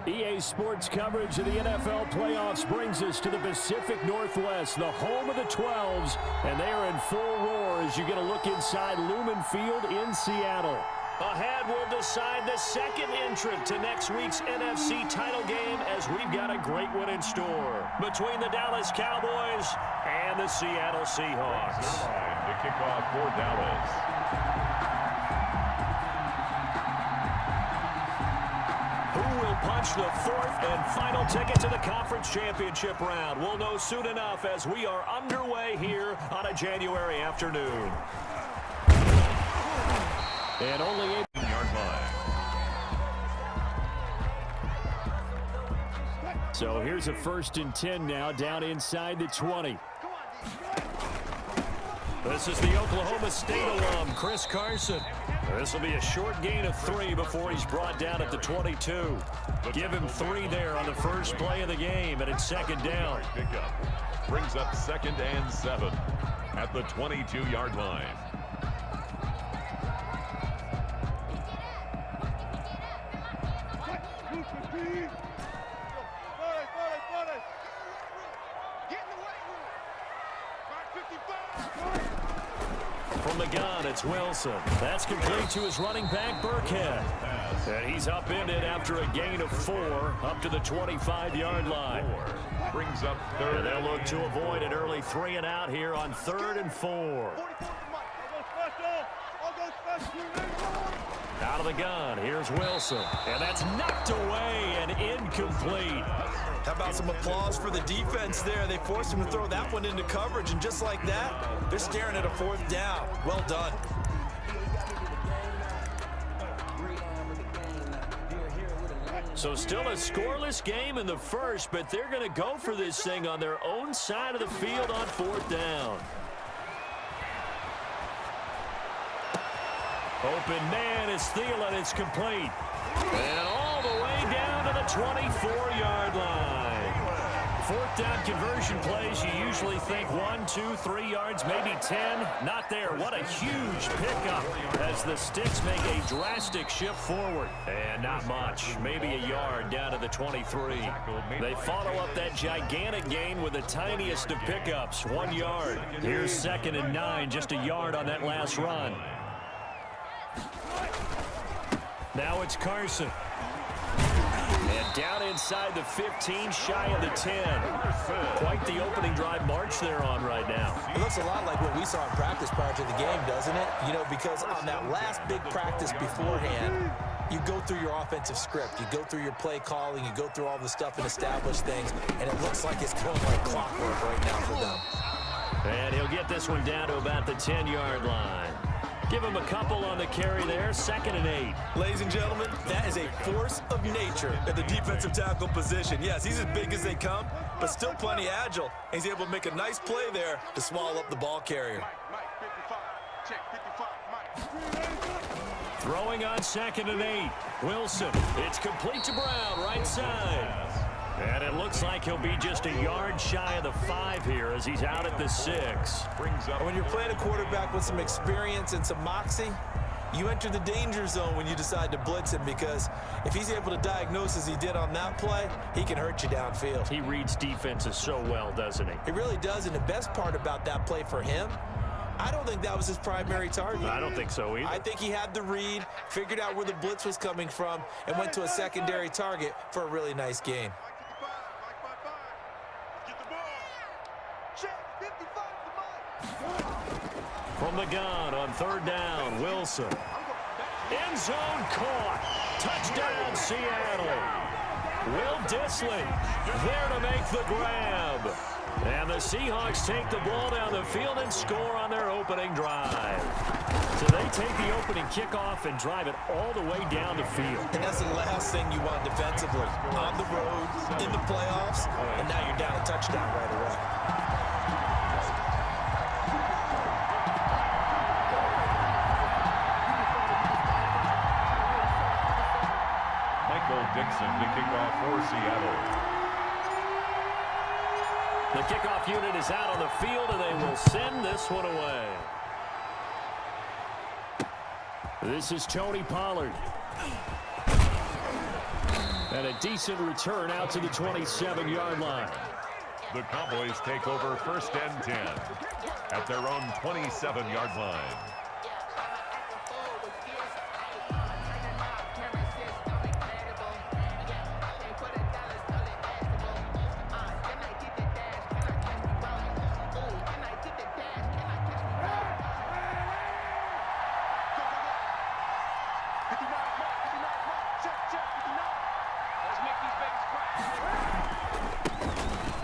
EA Sports coverage of the NFL playoffs brings us to the Pacific Northwest, the home of the 12s, and they are in full roar as you get a look inside Lumen Field in Seattle. Ahead, we'll decide the second entrant to next week's NFC title game as we've got a great one in store between the Dallas Cowboys and the Seattle Seahawks. To kick off for Dallas. Who will punch the fourth and final ticket to the conference championship round? We'll know soon enough as we are underway here on a January afternoon. And only 8-yard line. So here's a 1st and 10 now, down inside the 20. This is the Oklahoma State alum, Chris Carson. This will be a short gain of 3 before he's brought down at the 22. Give him 3 there on the first play of the game, and it's 2nd down. Pickup brings up 2nd and 7 at the 22-yard line. From the gun, it's Wilson. That's complete to his running back, Burkhead. And he's upended after a gain of 4 up to the 25-yard line. Brings up 3rd. And they'll look to avoid an early 3 and out here on 3rd and 4. Out of the gun, here's Wilson. And that's knocked away and incomplete. How about some applause for the defense there? They forced him to throw that one into coverage, and just like that, they're staring at a 4th down. Well done. So still a scoreless game in the first, but they're going to go for this thing on their own side of the field on 4th down. Open man is Thielen. It's complete. And all the way down to the 24-yard line. 4th down conversion plays, you usually think 1, 2, 3 yards, maybe 10. Not there. What a huge pickup as the Sticks make a drastic shift forward. And not much. Maybe a yard down to the 23. They follow up that gigantic gain with the tiniest of pickups, 1 yard. Here's 2nd and 9, just a yard on that last run. Now it's Carson. And down inside the 15, shy of the 10. Quite the opening drive march they're on right now. It looks a lot like what we saw in practice prior to the game, doesn't it? You know, because on that last big practice beforehand, you go through your offensive script. You go through your play calling. You go through all the stuff and establish things. And it looks like it's going like clockwork right now for them. And he'll get this one down to about the 10-yard line. Give him a couple on the carry there, 2nd and 8. Ladies and gentlemen, that is a force of nature at the defensive tackle position. Yes, he's as big as they come, but still plenty agile. He's able to make a nice play there to swallow up the ball carrier. Throwing on 2nd and 8. Wilson. It's complete to Brown, right side. And it looks like he'll be just a yard shy of the 5 here as he's out at the 6. Brings up. When you're playing a quarterback with some experience and some moxie, you enter the danger zone when you decide to blitz him, because if he's able to diagnose as he did on that play, he can hurt you downfield. He reads defenses so well, doesn't he? He really does, and the best part about that play for him, I don't think that was his primary target. I don't think so either. I think he had the read, figured out where the blitz was coming from, and went to a secondary target for a really nice gain. From the gun on 3rd down, Wilson. End zone caught. Touchdown, Seattle. Will Dissly there to make the grab. And the Seahawks take the ball down the field and score on their opening drive. So they take the opening kickoff and drive it all the way down the field. And that's the last thing you want defensively. On the road, in the playoffs, and now you're down a touchdown right away. Dixon to kick off for Seattle. The kickoff unit is out on the field, and they will send this one away. This is Tony Pollard. And a decent return out to the 27-yard line. The Cowboys take over 1st and 10 at their own 27-yard line.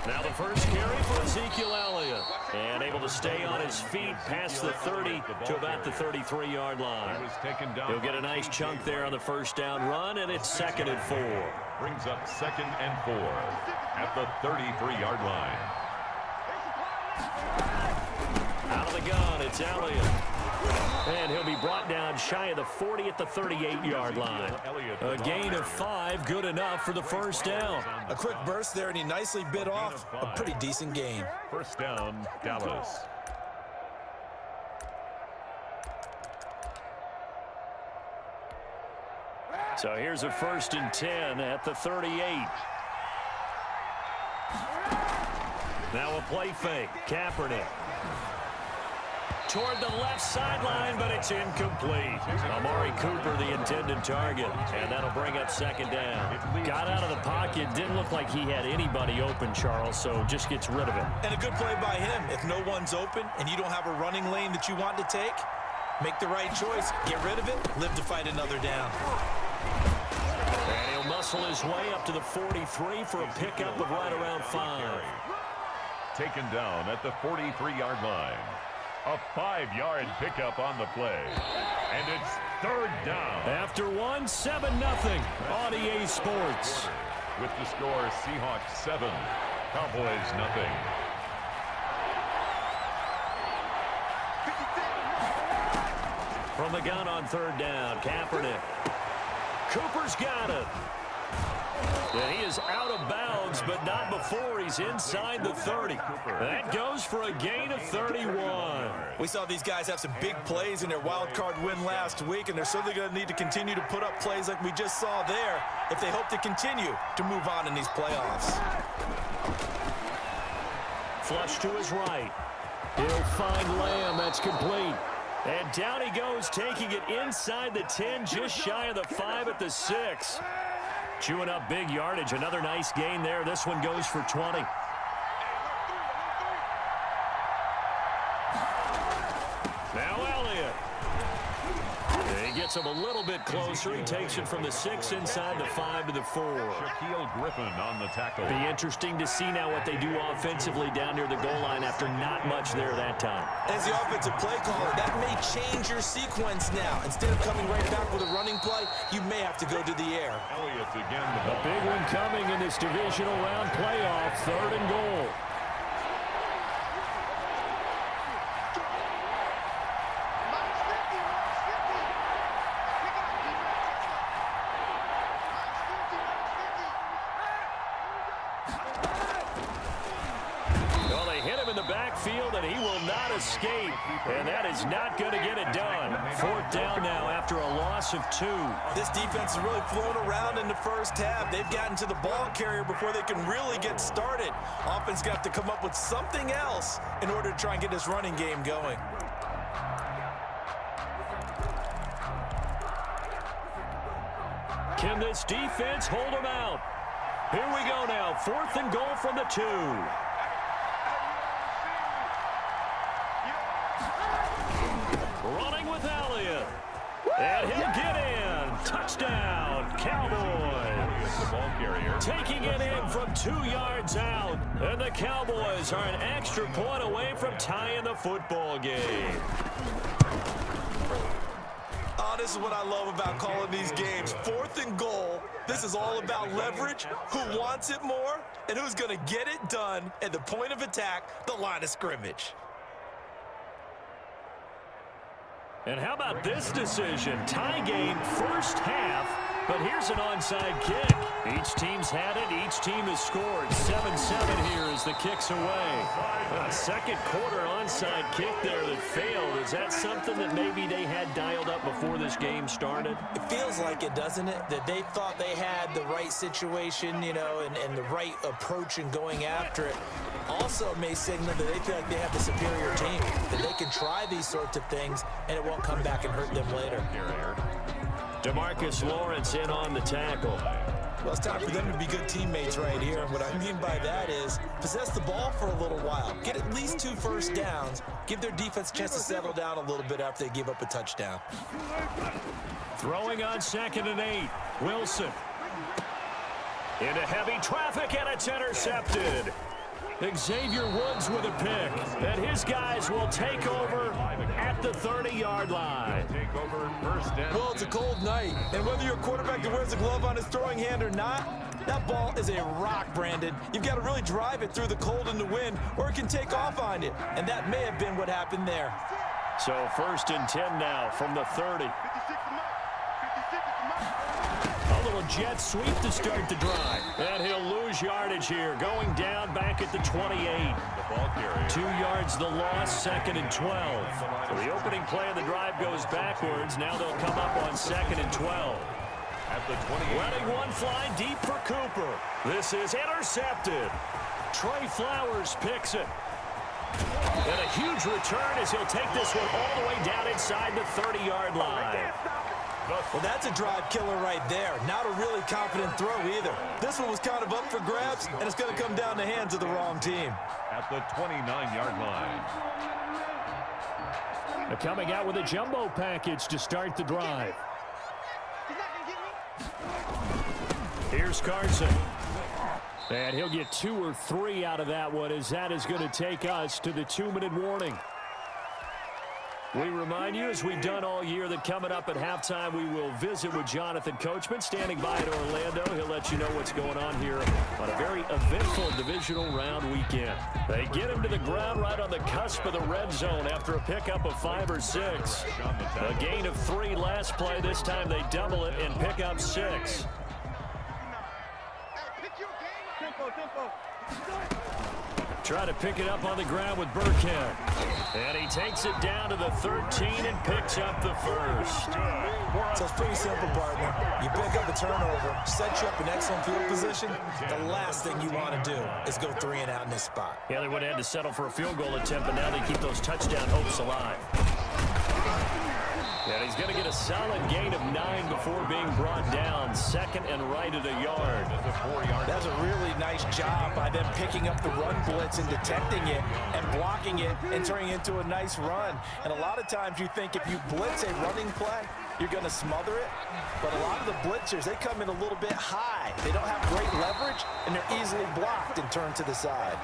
Now the first carry for Ezekiel Elliott. And able to stay on his feet past the 30 to about the 33-yard line. He'll get a nice chunk there on the first down run, and it's 2nd and 4. Brings up 2nd and 4 at the 33-yard line. Out of the gun, it's Elliott. And he'll be brought down shy of the 40 at the 38-yard line. A gain of 5, good enough for the first down. A quick burst there, and he nicely bit off a pretty decent gain. First down, Dallas. So here's a 1st and 10 at the 38. Now a play fake. Kaepernick. Toward the left sideline, but it's incomplete. Amari Cooper, the intended target, and that'll bring up 2nd down. Got out of the pocket, didn't look like he had anybody open, Charles, so just gets rid of it. And a good play by him. If no one's open and you don't have a running lane that you want to take, make the right choice, get rid of it, live to fight another down. And he'll muscle his way up to the 43 for a pickup of right around 5. Taken down at the 43-yard line. A 5-yard pickup on the play. And it's 3rd down. After one, 7-0 on EA Sports. With the score, Seahawks 7, Cowboys 0. From the gun on 3rd down, Kaepernick. Cooper's got it. And he is out of bounds, but not before he's inside the 30. That goes for a gain of 31. We saw these guys have some big plays in their wild card win last week, and they're certainly going to need to continue to put up plays like we just saw there if they hope to continue to move on in these playoffs. Flush to his right. He'll find Lamb. That's complete. And down he goes, taking it inside the 10, just shy of the 5 at the 6. Chewing up big yardage. Another nice gain there. This one goes for 20. Now Elliott. He gets him a little bit closer. He takes it from the 6 inside the 5 to the 4. Shaquille Griffin on the tackle. Be interesting to see now what they do offensively down near the goal line after not much there that time. As the offensive play caller, that may change your sequence now. Instead of coming right back with a running play, you may have to go to the air. Elliott again. A big one coming in this divisional round playoff. 3rd and goal. And he will not escape, and that is not going to get it done. 4th down now after a loss of 2. This defense is really flown around in the first half. They've gotten to the ball carrier before they can really get started. Offense got to come up with something else in order to try and get this running game going. Can this defense hold them out? Here we go now. 4th and goal from the 2. Running with Elliott. And he'll get in. Touchdown, Cowboys. The ball carrier. Taking it in from 2 yards out. And the Cowboys are an extra point away from tying the football game. Oh, this is what I love about calling these games. 4th and goal. This is all about leverage, who wants it more, and who's going to get it done at the point of attack, the line of scrimmage. And how about this decision? Tie game, first half, But here's an onside kick. Each team's had it. Each team has scored. 7-7 here as the kick's away. A second quarter onside kick there that failed. Is that something that maybe they had dialed up before this game started? It feels like it, doesn't it? That they thought they had the right situation, you know, and the right approach in going after it. Also may signal that they feel like they have the superior team, that they can try these sorts of things and it won't come back and hurt them later. DeMarcus Lawrence in on the tackle. Well, it's time for them to be good teammates right here. And what I mean by that is possess the ball for a little while. Get at least 2 first downs. Give their defense a chance to settle down a little bit after they give up a touchdown. Throwing on 2nd and 8. Wilson. Into heavy traffic, and it's intercepted. Xavier Woods with a pick, and his guys will take over at the 30-yard line. Take over first down. Well, it's a cold night, and whether you're a quarterback that wears a glove on his throwing hand or not, that ball is a rock, Brandon. You've got to really drive it through the cold and the wind, or it can take off on you, and that may have been what happened there. So 1st and 10 now from the 30. A little jet sweep to start the drive. And he'll lose yardage here. Going down back at the 28. The ball carrier. 2 yards the loss, 2nd and 12. So the opening play of the drive goes backwards. Now they'll come up on 2nd and 12. At the 28. Letting one fly deep for Cooper. This is intercepted. Trey Flowers picks it. And a huge return as he'll take this one all the way down inside the 30-yard line. Well, that's a drive killer right there. Not a really confident throw either. This one was kind of up for grabs, and it's going to come down the hands of the wrong team. At the 29-yard line. They're coming out with a jumbo package to start the drive. Here's Carson. And he'll get 2 or 3 out of that one, as that is going to take us to the 2-minute warning. We remind you, as we've done all year, that coming up at halftime, we will visit with Jonathan Coachman, standing by in Orlando. He'll let you know what's going on here on a very eventful divisional round weekend. They get him to the ground right on the cusp of the red zone after a pickup of 5 or 6. A gain of 3 last play. This time they double it and pick up 6. Try to pick it up on the ground with Burkhead. And he takes it down to the 13 and picks up the first. So it's pretty simple, partner. You pick up a turnover, set you up in excellent field position. The last thing you want to do is go 3 and out in this spot. Yeah, they would have had to settle for a field goal attempt, but now they keep those touchdown hopes alive. And he's going to get a solid gain of 9 before being brought down. 2nd and right at a yard. That's a really nice job by them picking up the run blitz and detecting it and blocking it and turning it into a nice run. And a lot of times you think if you blitz a running play, you're going to smother it. But a lot of the blitzers, they come in a little bit high. They don't have great leverage, and they're easily blocked and turned to the side.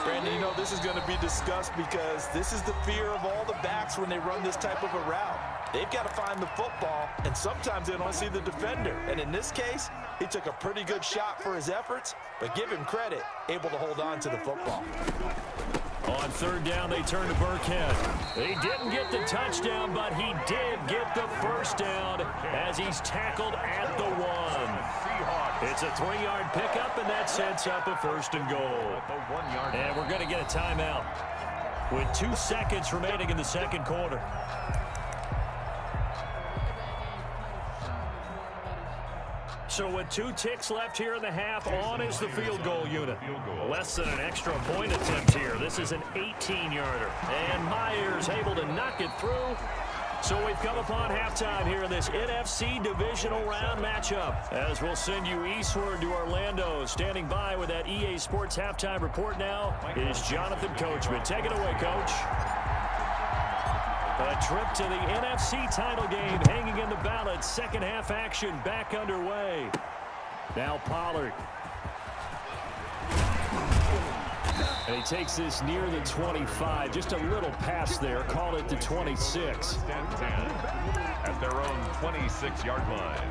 Brandon, you know, this is going to be discussed because this is the fear of all the backs when they run this type of a route. They've got to find the football, and sometimes they don't see the defender. And in this case, he took a pretty good shot for his efforts, but give him credit, able to hold on to the football. On 3rd down, they turn to Burkhead. He didn't get the touchdown, but he did get the first down as he's tackled at the 1. It's a 3-yard pickup, and that sets up a 1st and goal. And we're going to get a timeout with 2 seconds remaining in the 2nd quarter. So with 2 ticks left here in the half, on is the field goal unit. Less than an extra point attempt here. This is an 18-yarder. And Myers able to knock it through. So we've come upon halftime here in this NFC Divisional Round matchup. As we'll send you eastward to Orlando. Standing by with that EA Sports halftime report now is Jonathan Coachman. Take it away, Coach. A trip to the NFC title game hanging in the balance. Second half action back underway. Now Pollard. And he takes this near the 25. Just a little pass there. Call it the 26. At their own 26-yard line.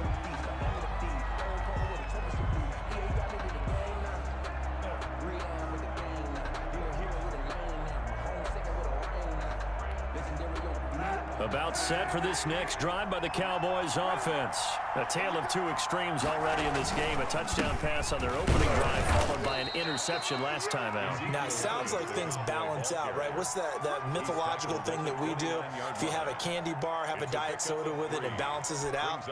About set for this next drive by the Cowboys offense. A tale of two extremes already in this game. A touchdown pass on their opening drive, followed by an interception last time out. Now, it sounds like things balance out, right? What's that mythological thing that we do? If you have a candy bar, have a diet soda with it, it balances it out.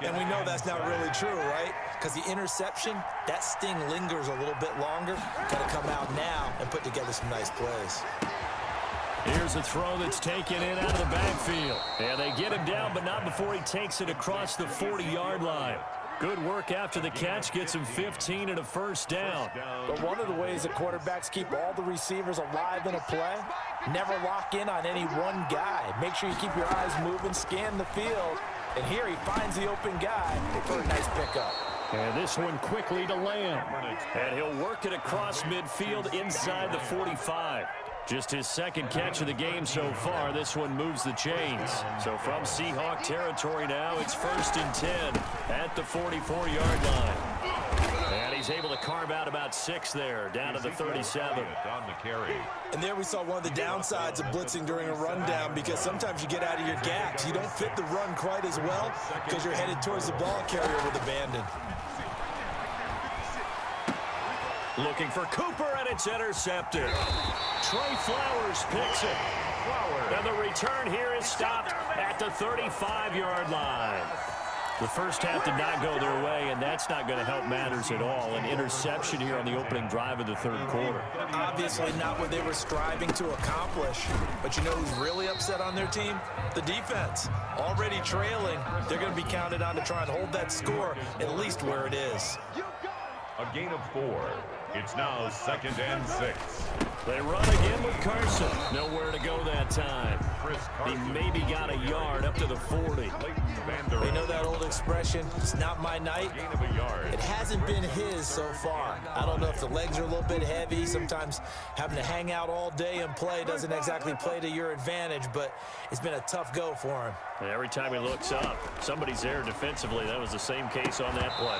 And we know that's not really true, right? Because the interception, that sting lingers a little bit longer. Got to come out now and put together some nice plays. Here's a throw that's taken in out of the backfield. And they get him down, but not before he takes it across the 40-yard line. Good work after the catch, gets him 15 and a first down. But one of the ways that quarterbacks keep all the receivers alive in a play, never lock in on any one guy. Make sure you keep your eyes moving, scan the field. And here he finds the open guy for a nice pickup. And this one quickly to Lamb. And he'll work it across midfield inside the 45. Just his second catch of the game so far. This one moves the chains. So from Seahawk territory now, it's 1st and 10 at the 44-yard line. And he's able to carve out about 6 there, down to the 37. And there we saw one of the downsides of blitzing during a rundown, because sometimes you get out of your gaps. You don't fit the run quite as well because you're headed towards the ball carrier with abandon. Looking for Cooper, and it's intercepted. Trey Flowers picks it. And the return here is stopped at the 35-yard line. The first half did not go their way, and that's not going to help matters at all. An interception here on the opening drive of the third quarter. Obviously not what they were striving to accomplish. But you know who's really upset on their team? The defense. Already trailing, they're going to be counted on to try and hold that score at least where it is. A gain of 4. It's now 2nd and 6. They run again with Carson. Nowhere to go that time. He maybe got a yard up to the 40. They know that old expression, it's not my night. It hasn't been his so far. I don't know if the legs are a little bit heavy. Sometimes having to hang out all day and play doesn't exactly play to your advantage, but it's been a tough go for him. Every time he looks up, somebody's there defensively. That was the same case on that play.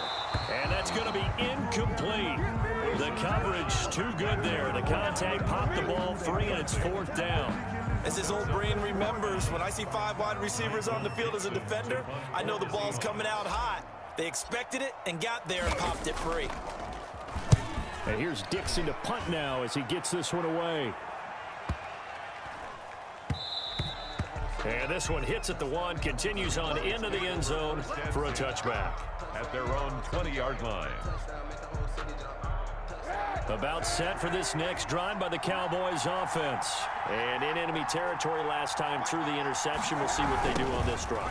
And that's going to be incomplete. The coverage too good there. The contact popped the ball free, and it's 4th down. As his old brain remembers, when I see 5 wide receivers on the field as a defender, I know the ball's coming out hot. They expected it and got there and popped it free. And here's Dixon to punt now as he gets this one away. And this one hits at the 1, continues on into the end zone for a touchback. At their own 20-yard line. About set for this next drive by the Cowboys offense. And in enemy territory last time through the interception. We'll see what they do on this drive.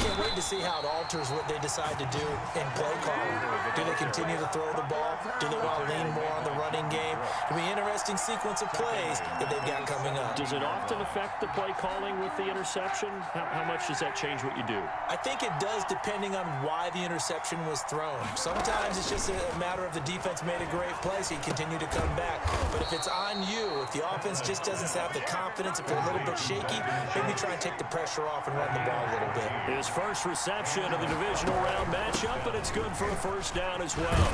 Can't wait to see how it alters what they decide to do in play calling. Do they continue to throw the ball? Do they want to lean more on the running game? It'll be an interesting sequence of plays that they've got coming up. Does it often affect the play calling with the interception? How much does that change what you do? I think it does, depending on why the interception was thrown. Sometimes it's just a matter of the defense made a great play, so you continue to come back. But if it's on you, if the offense just doesn't have the confidence, if they're a little bit shaky, maybe try and take the pressure off and run the ball a little bit. His first reception of the divisional round matchup, but it's good for a first down as well.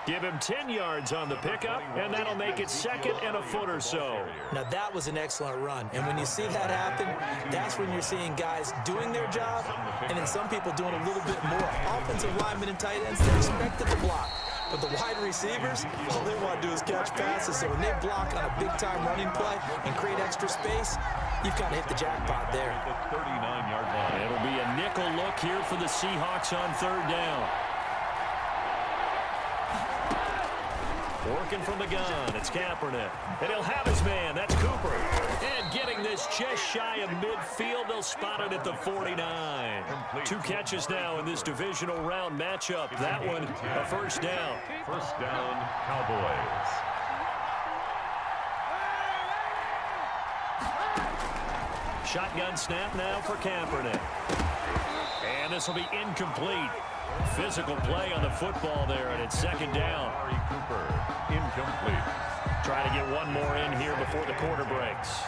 Give him 10 yards on the pickup, and that'll make it 2nd and a foot or so. Now, that was an excellent run. And when you see that happen, that's when you're seeing guys doing their job, and then some people doing a little bit more. Offensive linemen and tight ends, they're expected to block. But the wide receivers, all they want to do is catch passes. So when they block on a big-time running play and create extra space, you've kind of hit the jackpot there. The 39-yard line. It'll be a nickel look here for the Seahawks on 3rd down. Working from the gun, it's Kaepernick. And he'll have his man, that's Cooper. And getting this just shy of midfield, they'll spot it at the 49. 2 catches now in this divisional round matchup. That one, a first down. First down, Cowboys. Shotgun snap now for Kaepernick. And this will be incomplete. Physical play on the football there, and it's 2nd down. Cooper, incomplete. Try to get one more in here before the quarter breaks.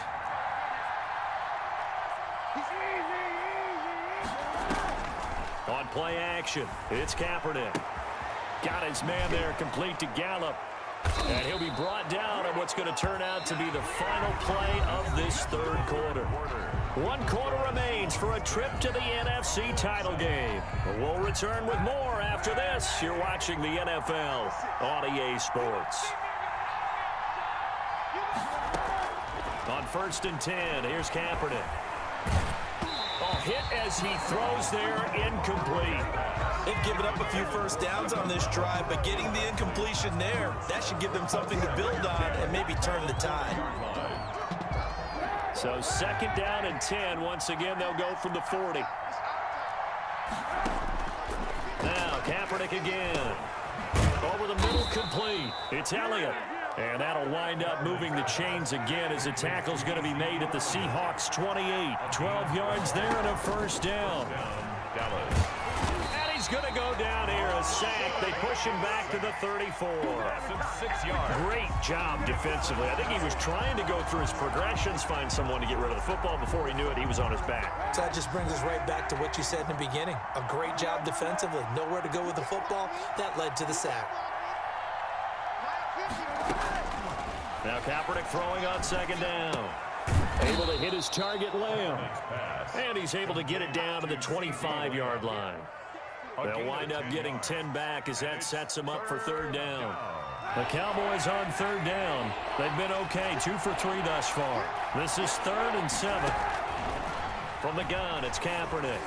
On play action, it's Kaepernick. Got his man there, complete to Gallup. And he'll be brought down on what's going to turn out to be the final play of this third quarter. 1 quarter remains for a trip to the NFC title game. We'll return with more after this. You're watching the NFL on EA Sports. On 1st and 10, here's Kaepernick. A hit as he throws there, incomplete. They've given up a few first downs on this drive, but getting the incompletion there, that should give them something to build on and maybe turn the tide. So 2nd down and 10. Once again, they'll go from the 40. Now Kaepernick again. Over the middle, complete. It's Elliott. And that'll wind up moving the chains again as the tackle's going to be made at the Seahawks 28. 12 yards there and a first down. Dallas. And he's going to go down here, a sack. They push him back to the 34. 6 yards. Great job defensively. I think he was trying to go through his progressions, find someone to get rid of the football. Before he knew it, he was on his back. So that just brings us right back to what you said in the beginning. A great job defensively. Nowhere to go with the football. That led to the sack. Now Kaepernick throwing on 2nd down. Able to hit his target, Lamb. And he's able to get it down to the 25-yard line. They'll wind up getting 10 back as that sets them up for 3rd down. The Cowboys on 3rd down. They've been okay, 2 for 3 thus far. This is 3rd and 7. From the gun, it's Kaepernick.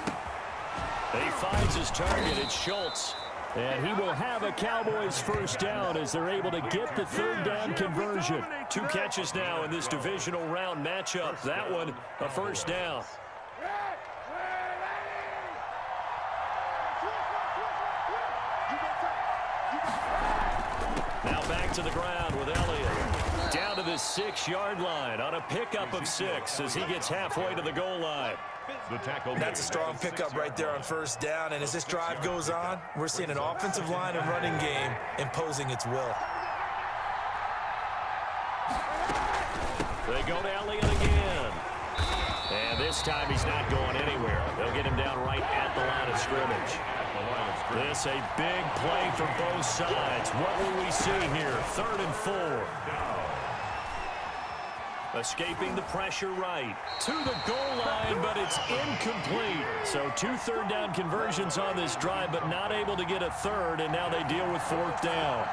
He finds his target, it's Schultz. And he will have a Cowboys first down as they're able to get the 3rd down conversion. 2 catches now in this divisional round matchup. That one, a first down. Now back to the ground with Elliott. Down to the 6-yard line on a pickup of 6 as he gets halfway to the goal line. The tackle. That's a strong pickup right there on first down. And as this drive goes on, we're seeing an offensive line and running game imposing its will. They go to Elliott again. And this time he's not going anywhere. They'll get him down right at the line of scrimmage. This a big play for both sides. What will we see here? 3rd and 4. Escaping the pressure right to the goal line, but it's incomplete. So 2 3rd down conversions on this drive, but not able to get a 3rd, and now they deal with 4th down.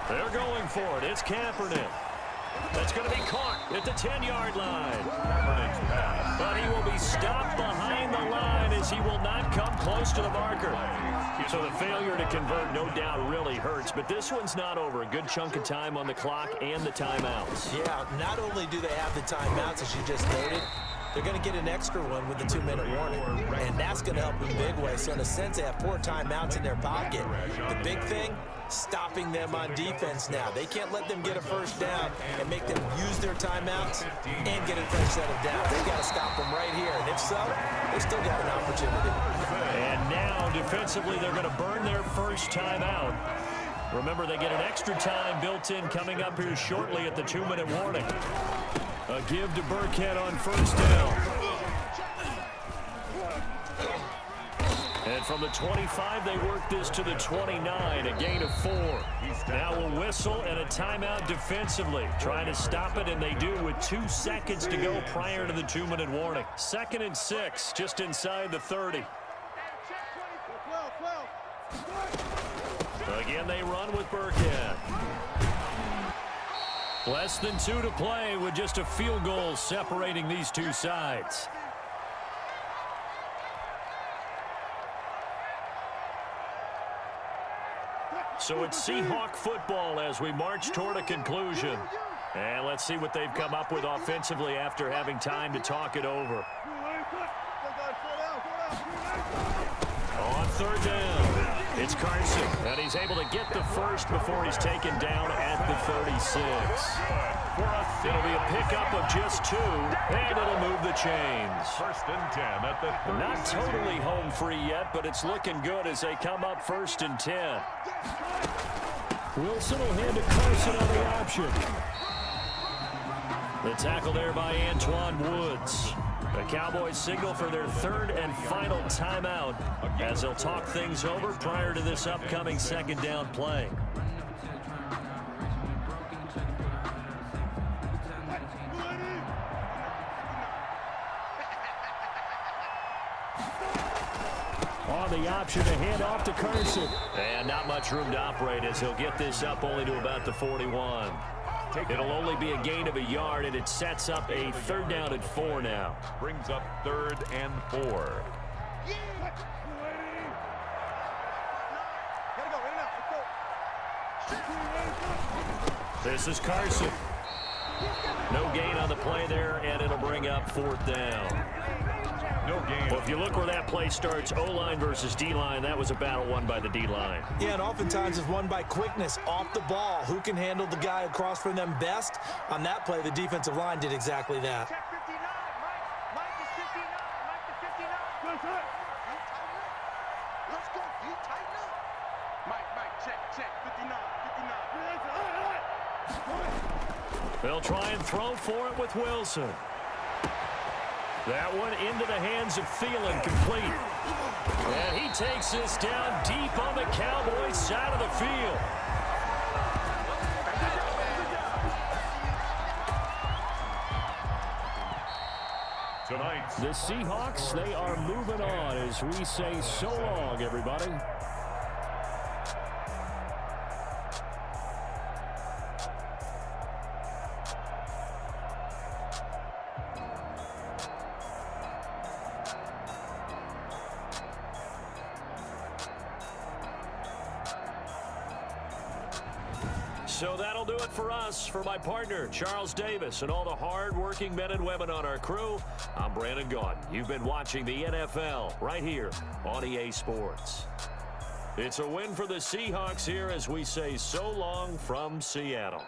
They're going for it. It's Kaepernick. That's going to be caught at the 10-yard line. But he will be stopped behind the line as he will not come close to the marker. So the failure to convert, no doubt, really hurts. But this one's not over. A good chunk of time on the clock and the timeouts. Yeah, not only do they have the timeouts, as you just noted, they're going to get an extra one with the 2-minute warning. And that's going to help in big ways. So in a sense, they have 4 timeouts in their pocket. The big thing, stopping them on defense now. They can't let them get a first down and make them use their timeouts and get a fresh set of downs. They've got to stop them right here. And if so, they still got an opportunity. And now, defensively, they're going to burn their first timeout. Remember, they get an extra time built in coming up here shortly at the 2-minute warning. A give to Burkhead on first down. And from the 25, they work this to the 29, a gain of 4. Now a whistle and a timeout defensively. Trying to stop it, and they do with 2 seconds to go prior to the 2-minute warning. 2nd and 6, just inside the 30. Again, they run with Burkhead. Less than 2 to play with just a field goal separating these 2 sides. So it's Seahawk football as we march toward a conclusion. And let's see what they've come up with offensively after having time to talk it over. On 3rd down, it's Carson, and he's able to get the first before he's taken down at the 36. It'll be a pickup of just 2, and it'll move the chains. 1st and 10 at the 30. Not totally home free yet, but it's looking good as they come up 1st and 10. Wilson will hand to Carson on the option. The tackle there by Antoine Woods. The Cowboys signal for their 3rd and final timeout as they'll talk things over prior to this upcoming 2nd down play. On the option to hand off to Carson. And not much room to operate as he'll get this up only to about the 41. It'll only be a gain of a yard, and it sets up a 3rd down and 4 now. Brings up 3rd and 4. This is Carson. No gain on the play there, and it'll bring up 4th down. No gain. Well, if you look where that play starts, O-line versus D-line, that was a battle won by the D-line. Yeah, and oftentimes it's won by quickness off the ball. Who can handle the guy across from them best? On that play, the defensive line did exactly that. Check 59. Mike is 59. Mike is 59. Let's go. You tighten up. Mike, check. 59. They'll try and throw for it with Wilson. That one into the hands of Thielen, complete. And he takes this down deep on the Cowboys side of the field. Tonight, The Seahawks, they are moving on as we say so long, everybody. So that'll do it for us. For my partner, Charles Davis, and all the hard-working men and women on our crew, I'm Brandon Gaudin. You've been watching the NFL right here on EA Sports. It's a win for the Seahawks here as we say so long from Seattle.